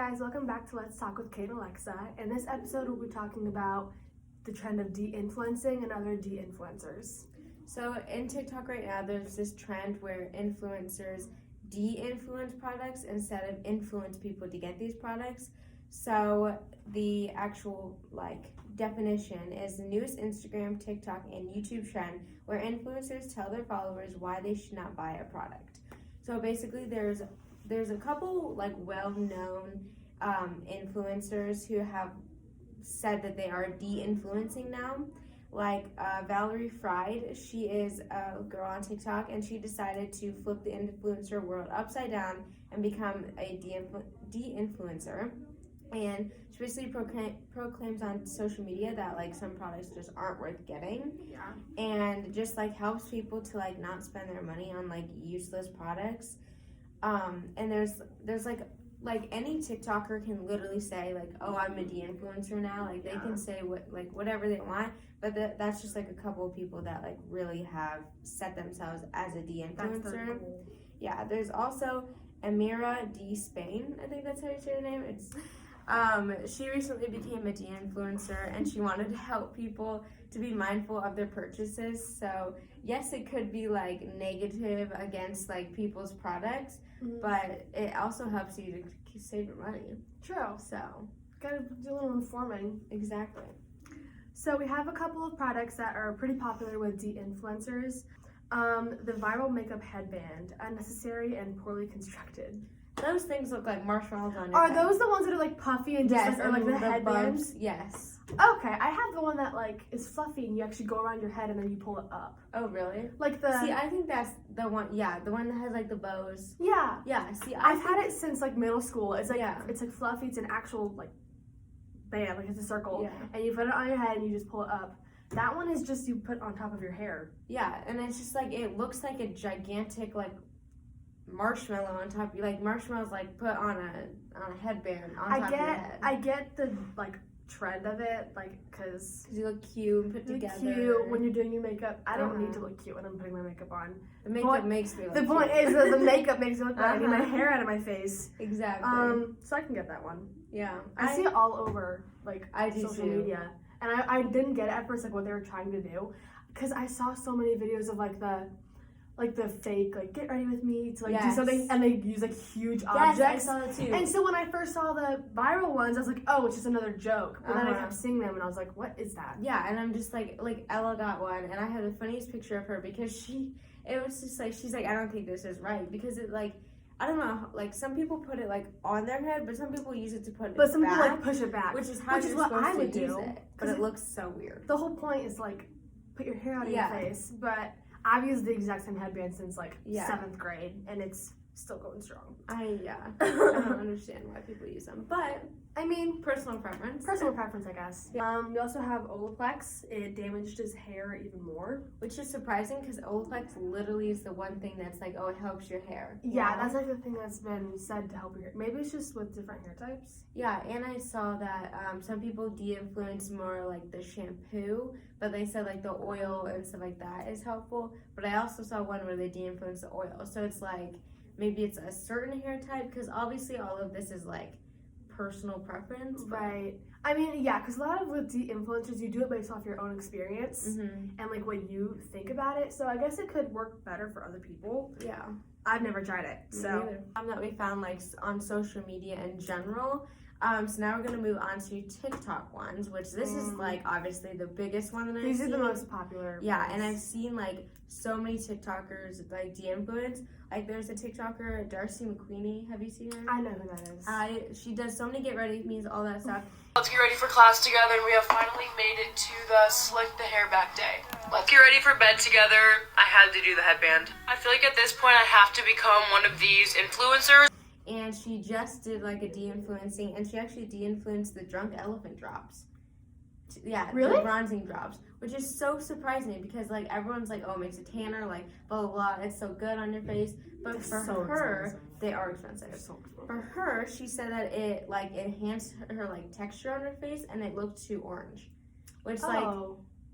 guys, welcome back to Let's Talk with Kate and Alexa. In this episode, we'll be talking about the trend of de-influencing and other de-influencers. So in TikTok right now, there's this trend where influencers de-influence products instead of influence people to get these products. So the actual definition is the newest Instagram, TikTok, and YouTube trend where influencers tell their followers why they should not buy a product. So basically there's a couple well-known influencers who have said that they are de-influencing now. Valerie Fried, she is a girl on TikTok, and she decided to flip the influencer world upside down and become a de-influencer. And she basically proclaims on social media that some products just aren't worth getting. Yeah. And just helps people to not spend their money on useless products. And there's any TikToker can literally say oh, I'm a de-influencer now. They can say whatever they want, but that's just a couple of people that really have set themselves as a de-influencer. That's their goal. Yeah, there's also Amira D. Spain, I think that's how you say her name. It's she recently became a de-influencer, and she wanted to help people to be mindful of their purchases. So yes, it could be negative against people's products, but it also helps you to save your money. True. So gotta do a little informing. Exactly. So we have a couple of products that are pretty popular with de-influencers. The viral makeup headband, unnecessary and poorly constructed. Those things look like marshmallows on your Are head. those the ones that are puffy and just yes, or the headbands? Bumps. Yes. Okay, I have the one that is fluffy and you actually go around your head and then you pull it up. Oh really? See, I think that's the one. Yeah, the one that has the bows. Yeah. Yeah. See, I've had it since it's middle school. It's it's fluffy. It's an actual band, it's a circle, yeah. And you put it on your head and you just pull it up. That one is just you put on top of your hair. Yeah, and it's just it looks like a gigantic marshmallow on top. Marshmallows put on a headband on top of your head. I get the trend of it, because you look cute and put together. Cute when you're doing your makeup. I don't need to look cute when I'm putting my makeup on. The makeup makes me look cute. The point is that the makeup makes me look like I need my hair out of my face. Exactly. So I can get that one. Yeah. I see it all over I do social too. media. And I didn't get it at first what they were trying to do, because I saw so many videos of the fake get ready with me to do something, and they use huge objects. Yes, I saw that too. And so when I first saw the viral ones, I was like, oh, it's just another joke. But then I kept seeing them and I was like, what is that? Yeah, and I'm just Ella got one, and I have the funniest picture of her because it was just she's I don't think this is right, because it I don't know, some people put it on their head, but some people use it to put it back. But some people push it back. Which is how you're what supposed I would to use do. it. But it looks so weird. The whole point is put your hair out of your face. But I've used the exact same headband since 7th grade, and it's still going strong. I don't understand why people use them, but I mean, personal preference. Personal preference, I guess. We also have Olaplex. It damaged his hair even more, which is surprising because Olaplex literally is the one thing that's it helps your hair. Yeah, that's the thing that's been said to help your hair. Maybe it's just with different hair types. Yeah, and I saw that some people de-influence more the shampoo, but they said the oil and stuff like that is helpful. But I also saw one where they de-influence the oil, so it's maybe it's a certain hair type, because obviously all of this is personal preference. Right. I mean, yeah, because a lot of with de-influencers, you do it based off your own experience and what you think about it. So I guess it could work better for other people. Yeah. I've never tried it. So that we found on social media in general. So now we're gonna move on to TikTok ones, which this is obviously the biggest one that I've seen. These are the most popular. Yeah, ones. And I've seen so many TikTokers de-influence. There's a TikToker, Darcy McQueenie. Have you seen her? I know who that is. She does so many get ready with me's, all that stuff. Let's get ready for class together, and we have finally made it to the slick the hair back day. Let's get ready for bed together. I had to do the headband. I feel at this point I have to become one of these influencers. And she just did a de-influencing, and she actually de-influenced the drunk elephant drops. Yeah, really? The bronzing drops, which is so surprising because everyone's oh, it makes it tanner, blah blah blah. It's so good on your face, but it's for so her, expensive. They are expensive. So expensive. For her, she said that it enhanced her texture on her face, and it looked too orange, which I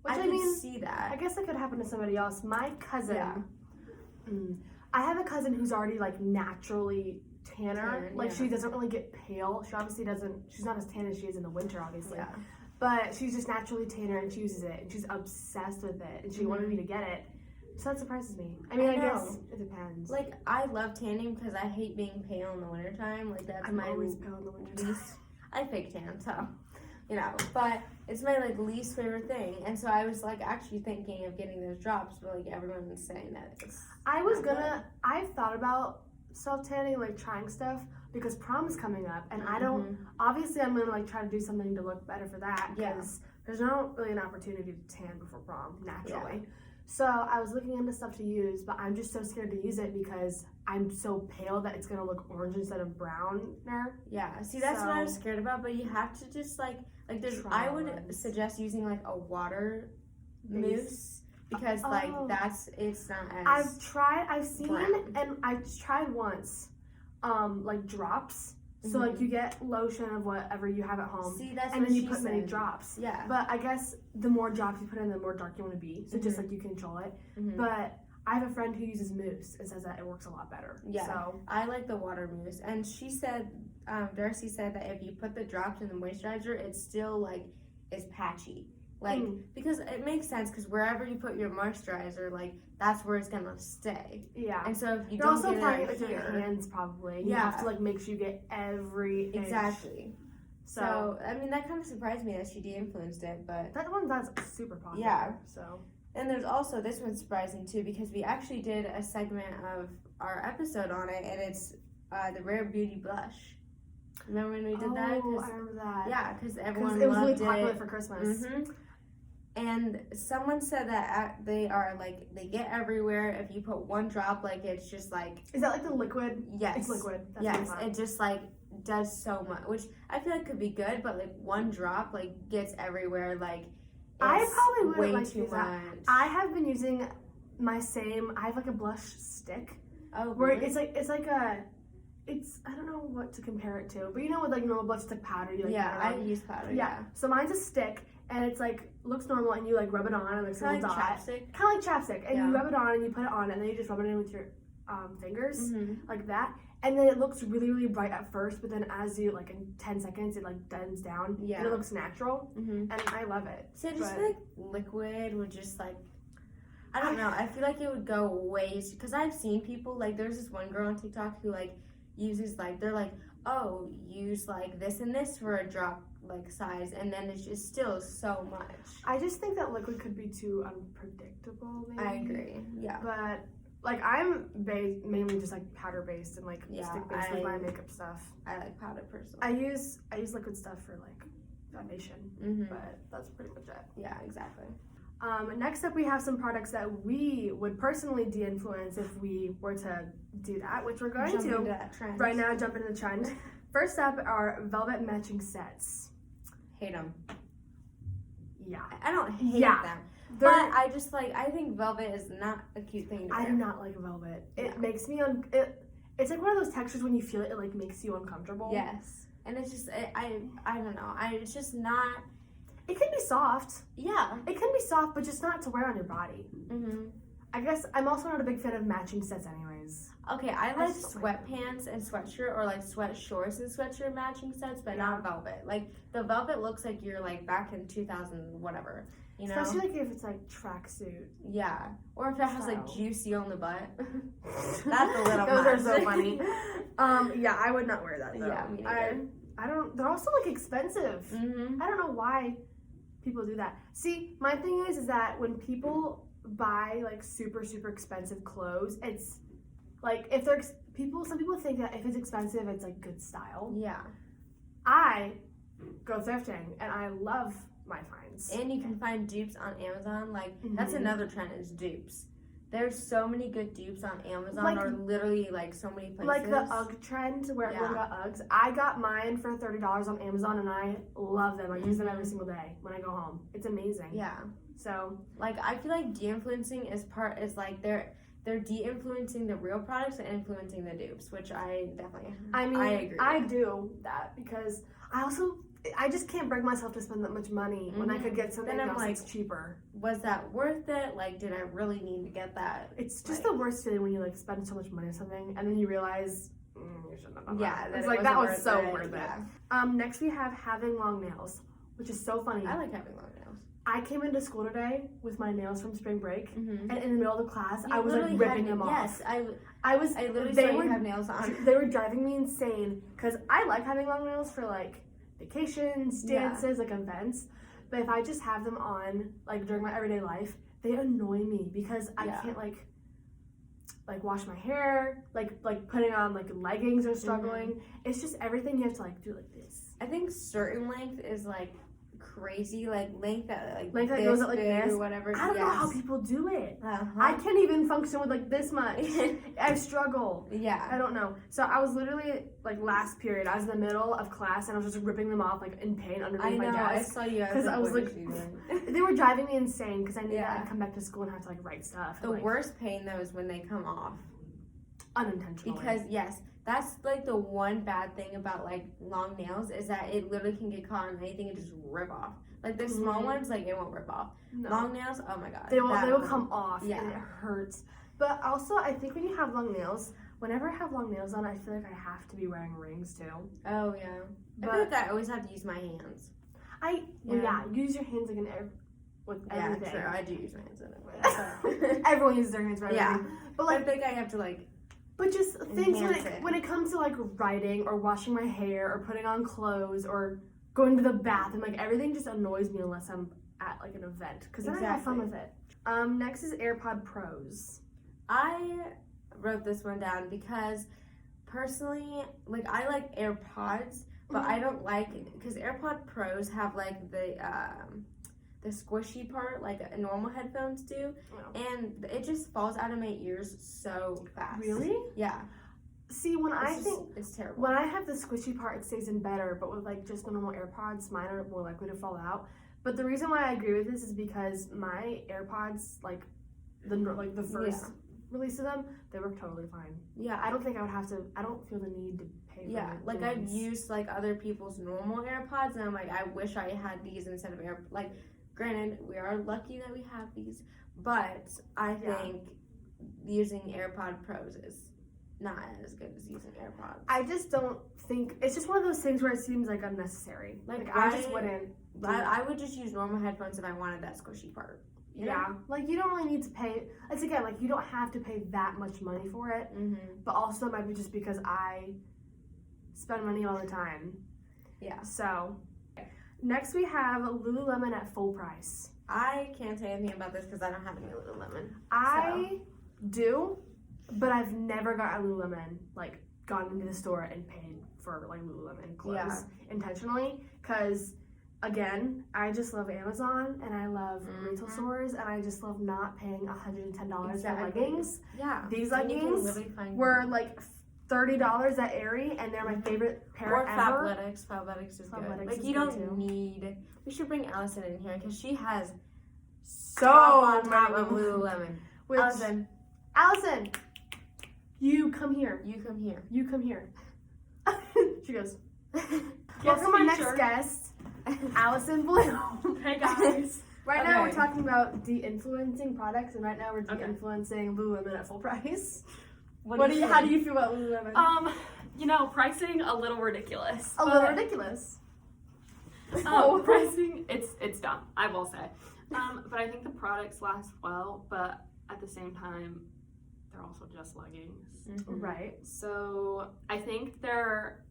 could see that. I guess that could happen to somebody else. My cousin, I have a cousin who's already naturally tanner. Like she doesn't really get pale. She obviously doesn't. She's not as tan as she is in the winter, obviously. Yeah. But she's just naturally tanner, and she uses it, and she's obsessed with it, and she wanted me to get it. So that surprises me. I mean, I guess it depends. Like, I love tanning because I hate being pale in the wintertime. Like, that's I'm my always pale in the winter. least. I fake tan, so, you know. But it's my, like, least favorite thing. And so I was, like, actually thinking of getting those drops, but, like, everyone's saying that it's I've thought about self-tanning, like, trying stuff, because prom's coming up, and I don't, obviously I'm gonna, like, try to do something to look better for that, because there's not really an opportunity to tan before prom, naturally. Yeah. So I was looking into stuff to use, but I'm just so scared to use it because I'm so pale that it's gonna look orange instead of browner. Yeah, see, that's what I was scared about, but you have to just, like there's, I would suggest using, like, a water mousse, because, like, it's not as I've seen, and I tried once, like, drops. So, like, you get lotion of whatever you have at home, and then you put many drops. Yeah. But I guess the more drops you put in, the more dark you want to be. So just, like, you control it. But I have a friend who uses mousse and says that it works a lot better. Yeah. So I like the water mousse. And she said, Darcy said that if you put the drops in the moisturizer, it still, like, is patchy. Like, because it makes sense, because wherever you put your moisturizer, like, that's where it's gonna stay. Yeah. And so if you You're don't also get applying it with your hands, probably. You have to, like, make sure you get every inch. Exactly. So, I mean, that kind of surprised me that she de-influenced it, but... That's super popular. Yeah. So... And there's also, this one's surprising, too, because we actually did a segment of our episode on it, and it's the Rare Beauty Blush. Remember when we did that? Oh, I remember that. Yeah, because everyone loved it. It was really popular for Christmas. And someone said that they are, like, they get everywhere. If you put one drop, like, it's just, like... Is that, like, the liquid? Yes. It's liquid. That's yes, it just, like, does so much, which I feel like could be good, but, like, one drop, like, gets everywhere, like, I probably wouldn't like to too use much. That. I have been using I have, like, a blush stick. Oh, where really? I don't know what to compare it to, but you know, with, like, normal blush, it's like powder. You, like, I use powder. Yeah. So mine's a stick, and it's, like, looks normal, and you, like, rub it on, and, like, single dot. Chapstick. Kind of like chapstick. And you rub it on, and you put it on, and then you just rub it in with your fingers, like that. And then it looks really, really bright at first, but then as you, like, in 10 seconds, it, like, dims down. Yeah. And it looks natural. And I love it. So I just feel like liquid would just, like, I don't know. I feel like it would go ways, because I've seen people, like, there's this one girl on TikTok who, like, uses, like, they're like, oh, use, like, this and this for a drop, like, size, and then it's just still so much. I just think that liquid could be too unpredictable, maybe. I agree, yeah. But, like, I'm mainly just, like, powder-based and, like, stick-based with my makeup stuff. I like powder, personally. I use liquid stuff for, like, foundation, but that's pretty much it. Yeah, exactly. Next up, we have some products that we would personally de-influence if we were to do that, which we're going to right now. Jump into the trend. First up are velvet matching sets. Hate them. Yeah, I don't hate them, but I just I think velvet is not a cute thing to wear. I do not like velvet. It makes me it's like one of those textures when you feel it, it, like, makes you uncomfortable. Yes, and it's just I don't know. It's just not. It can be soft. Yeah. It can be soft, but just not to wear on your body. I guess I'm also not a big fan of matching sets anyways. Okay, I like sweatpants and sweatshirt, or, like, sweat shorts and sweatshirt matching sets, but not velvet. Like, the velvet looks like you're, like, back in 2000 whatever, you know? Especially, like, if it's, like, tracksuit. Yeah. Or if it has, like, juicy on the butt. That's a little Those much. are so funny. Yeah, I would not wear that, though. Yeah, me neither. I don't, they're also, like, expensive. I don't know why people do that. See, my thing is that when people buy, like, super, super expensive clothes, it's, like, if they're, some people think that if it's expensive, it's, like, good style. Yeah. I go thrifting, and I love my finds. And you can find dupes on Amazon. Like, that's another trend, is dupes. There's so many good dupes on Amazon, like, or literally, like, so many places. Like the UGG trend, where everyone got Uggs. I got mine for $30 on Amazon, and I love them. I use them every single day when I go home. It's amazing. Yeah. So, like, I feel like de-influencing is like they're de-influencing the real products and influencing the dupes, which I definitely, I agree. I do that because I just can't bring myself to spend that much money when I could get something else that's cheaper. Was that worth it? Like, did I really need to get that? It's just the worst feeling when you, like, spend so much money on something and then you realize you shouldn't have done Yeah, that. It's it like, that was wasn't so worth worth it. it. Yeah. Next we have having long nails, which is so funny. I like having long nails. I came into school today with my nails from spring break, Mm-hmm. and in the middle of the class, You I was like literally ripping had- them off. Yes, I literally they saw you were have nails on. they were driving me insane because I like having long nails for like vacations, Yeah. dances, like events. But if I just have them on like during my everyday life, they annoy me because I Yeah. can't like wash my hair, like putting on like leggings or struggling. Mm-hmm. It's just everything you have to like do like this. I think certain length is like crazy, like length that Length that this goes up like big this? or whatever. I don't know how people do it. Uh-huh. I can't even function with like this much. I struggle. I Yeah. don't know. So I was literally like last period, I was in the middle of class and I was just ripping them off like in pain underneath I my know. I desk. saw you. 'Cause I was what like- is she doing? They were driving me insane because I knew that Yeah. I'd come back to school and have to like write stuff. The and, like, worst pain though is when they come off. unintentionally. Because yes, that's like the one bad thing about like long nails is that it literally can get caught on anything and just rip off. Like the small Mhm. ones, like it won't rip off. no. Long nails, oh my god. they will that they will one. come off Yeah. and it hurts. But also I think when you have long nails, whenever I have long nails on, I feel like I have to be wearing rings too. Oh yeah. I But feel like I always have to use my hands. yeah, use your hands like with everything. Yeah, true. I do use my hands in it. Everyone uses their hands for Yeah. everything. But I like think I have to like. But just things Enhance it. when it comes to like writing or washing my hair or putting on clothes or going to the bathroom, like everything just annoys me unless I'm at like an event because then I have fun with it. Next is AirPod Pros. I wrote this one down because personally, like I like AirPods, but I don't like because AirPod Pros have like the squishy part like normal headphones do, and it just falls out of my ears so fast. Really? Yeah. See, when It's terrible. when I have the squishy part, it stays in better. But with like just the normal AirPods, mine are more likely to fall out. But the reason why I agree with this is because my AirPods, like the first release of them, they work totally fine. Yeah. I don't think I would have to. I don't feel the need to pay. Yeah, for like the I've ones. used like other people's normal AirPods, and I'm like, I wish I had these instead of like. Granted, we are lucky that we have these, but I think using AirPod Pros is not as good as using AirPods. I just don't think it's just one of those things where it seems like unnecessary. Like I just wouldn't. I would just use normal headphones if I wanted that squishy part. You know? Yeah, like you don't really need to pay. It's again like you don't have to pay that much money for it. Mm-hmm. But also it might be just because I spend money all the time. Yeah. So next we have Lululemon at full price. I can't say anything about this because I don't have any Lululemon. I do, but I've never got a Lululemon like gone into the store and paid for like Lululemon clothes intentionally because. Again, I just love Amazon and I love retail stores and I just love not paying $110 for leggings. Yeah. These And you can leggings literally find were like $30 at Aerie and they're my favorite pair or ever. Fabletics is Fabletics good. Like is you good don't too. need. We should bring Allison in here because she has So on top many of Lululemon. Which, Allison, you come here. you come here. You come here. She goes. Yes, Welcome our next teacher. guest, Allison Bloom. Hey guys. Right now we're Okay. talking about de-influencing products, and right now we're Okay. de-influencing Lululemon at full price. What do you How do you feel about Lululemon? You know, pricing a little ridiculous. A little ridiculous. Pricing, it's dumb, I will say. But I think the products last well, but at the same time, they're also just leggings. Right. So I think they're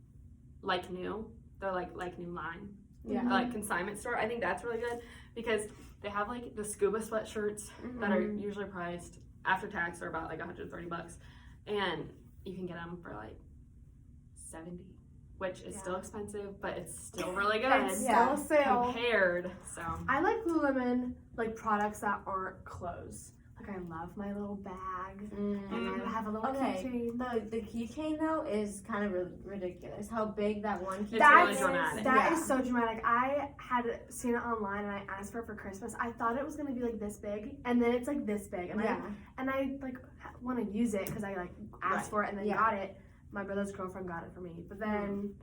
like new. They're like new line. Yeah. Like consignment store. I think that's really good because they have like the scuba sweatshirts that are usually priced after tax are about like $130, and you can get them for like $70, which is still expensive, but it's still really good. It's still a sale. Compared. So I like Lululemon like products that aren't clothes. Like I love my little bag, and I have a little Okay. keychain. The keychain though is kind of ridiculous. How big that one keychain It's really is. dramatic. That is so dramatic. I had seen it online and I asked for it for Christmas. I thought it was gonna be like this big, and then it's like this big, and I like want to use it because I like asked for it and then got it. My brother's girlfriend got it for me, but then,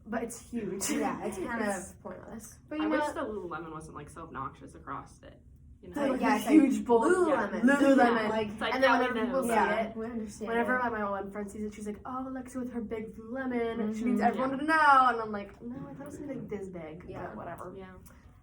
but it's huge. Yeah, it's kind of pointless. But I you wish know, the Lululemon wasn't like so obnoxious across it. You know, Yeah, it's huge bowl. Lululemon. Lululemon. Yeah, like, and yeah, then we whenever know. people see it, we understand. whenever it. my one friend sees it, she's like, "Oh, Lexi with her big lemon. She Mhm. needs everyone to know." And I'm like, "No, I thought it was gonna be like this big." Yeah. But whatever. Yeah.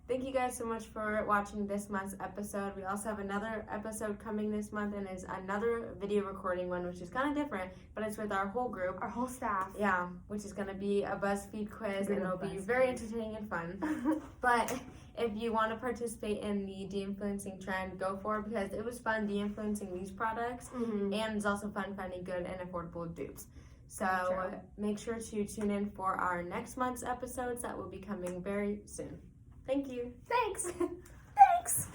Thank you guys so much for watching this month's episode. We also have another episode coming this month, and it's another video recording one, which is kind of different, but it's with our whole group. Our whole staff. Yeah, which is going to be a BuzzFeed quiz, and it'll be BuzzFeed. very entertaining and fun. But if you want to participate in the de-influencing trend, go for it, because it was fun de-influencing these products, Mm-hmm. and it's also fun finding good and affordable dupes. So True. make sure to tune in for our next month's episodes that will be coming very soon. Thank you. Thanks. Thanks.